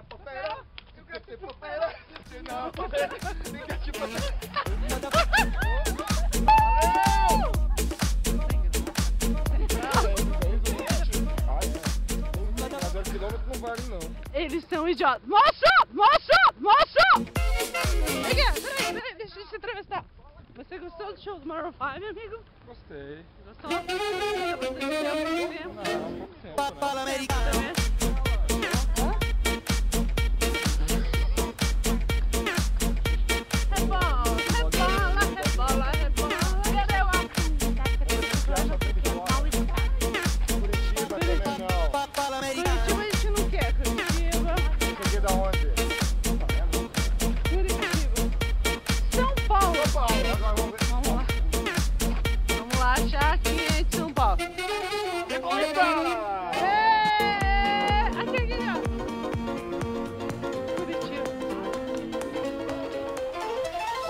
Popera, eu quero ser popera. Não, popera, nem quer te popera. Não vale não. Eles são idiotas. Moço! Peraí, deixa eu te entrevistar. Você gostou do show do Maroon 5, amigo? Gostei. Gostou? Você pouco tempo? Não, pouco tempo, né?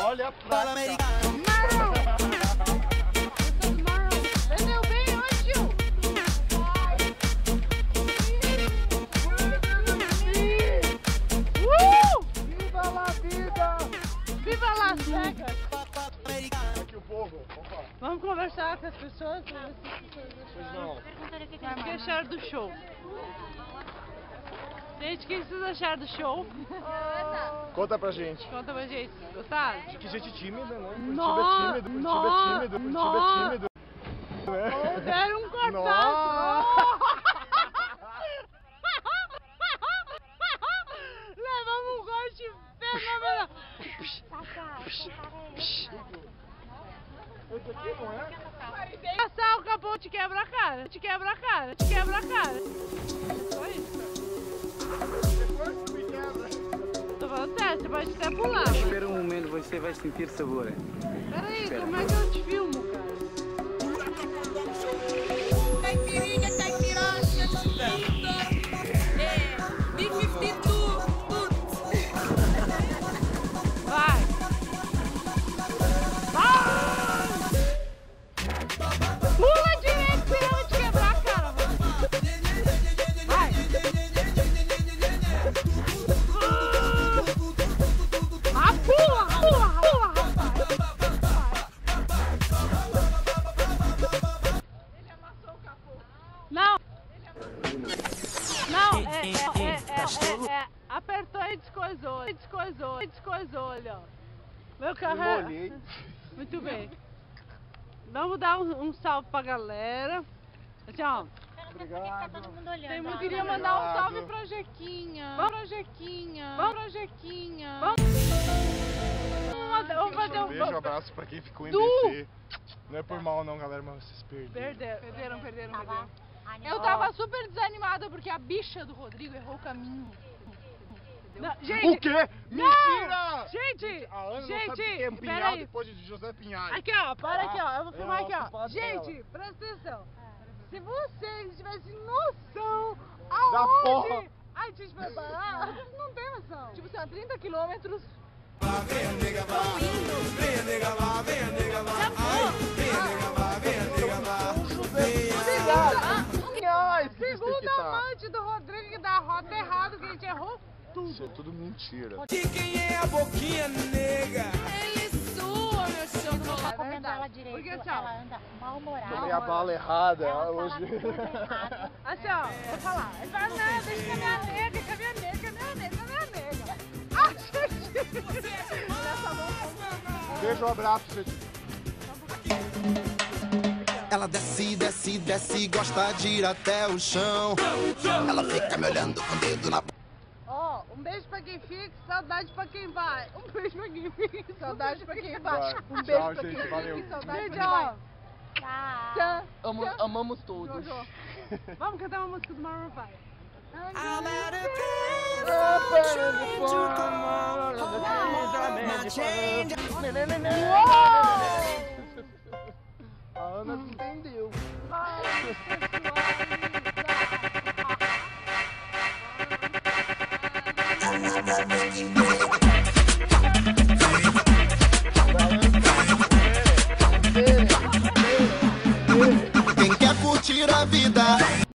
Olha a placa. Maroon! Eu sou do Maroon. Vendeu bem hoje, tio. Viva la vida! Viva Las Vegas! Aqui o povo. Opa. Vamos conversar com as pessoas pra ver se as pessoas Pois não. O que acharam do show? Gente, o que vocês acharam do show? Conta pra gente. Conta pra gente. Gostaram? Que gente tímida, né? Nossa, Curitiba é tímido. Ou deram um cortado. Nossa. Levamos um corte fenomenal. Esse aqui não é? Passar o capô te quebra a cara. Só isso. Depois me quebra. Tô falando sério, você pode até pular. Espera um momento, você vai sentir sabor. Peraí, como é que eu te filmo, cara? Caipirinha, caipirocha, bife frito, Vai! Pula direito, senão eu vou te quebrar a cara, mano. Vai! Pula, rapaz! Ele amassou o capô. Não! Apertou e descoisou, olha, ó. Meu carro é... Molhei. Muito bem. Vamos dar um salve pra galera. Assim, ó. Obrigado. todo mundo olhando. Eu queria mandar um Obrigado. salve pra Jequinha. Vamos, Jequinha. Vamos fazer Um beijo, abraço pra quem ficou em Du. DC. Não é por mal não, galera, mas vocês perderam. Perderam. Eu tava super desanimada porque a bicha do Rodrigo errou o caminho. Não, gente, O quê? Não! Mentira! Gente! A Ana não Gente, sabe o que é Pinhal peraí. depois de José Pinhal. Aqui, ó, para aqui, ó. Eu vou filmar é aqui, ó. ocupado Gente, presta atenção. Se vocês tivessem noção Da aonde porra. a gente vai parar, não tem noção. Tipo assim, a 30 quilômetros. Segunda amante do Rodrigo que dá a rota errada, que a gente errou tudo. Isso é tudo mentira. De quem é a boquinha nega? Ele sua, meu chão. Não tá comendo verdade. ela direito. Porque, assim, ó, Ela anda mal-humorada. Tomei a bala errada Ela hoje. fala tudo errado. Assim, ó, vou falar. Ele fala, não, deixa com a minha nega. Ah, gente! Nessa mão, Beijo, abraço, gente. Ela desce, gosta de ir até o chão. Ela fica me olhando com o dedo na ó, um beijo pra quem fica, saudade pra quem vai. Um beijo pra quem fica, saudade pra quem vai. Um beijo Tchau, pra gente, quem valeu. fica, saudade Beijo, pra quem vai. Tchau. Tchau. Amamos todos. Jojo. Vamos cantar uma música do Maroon 5. I'm at a A Ana não entendeu. Ai, pessoal.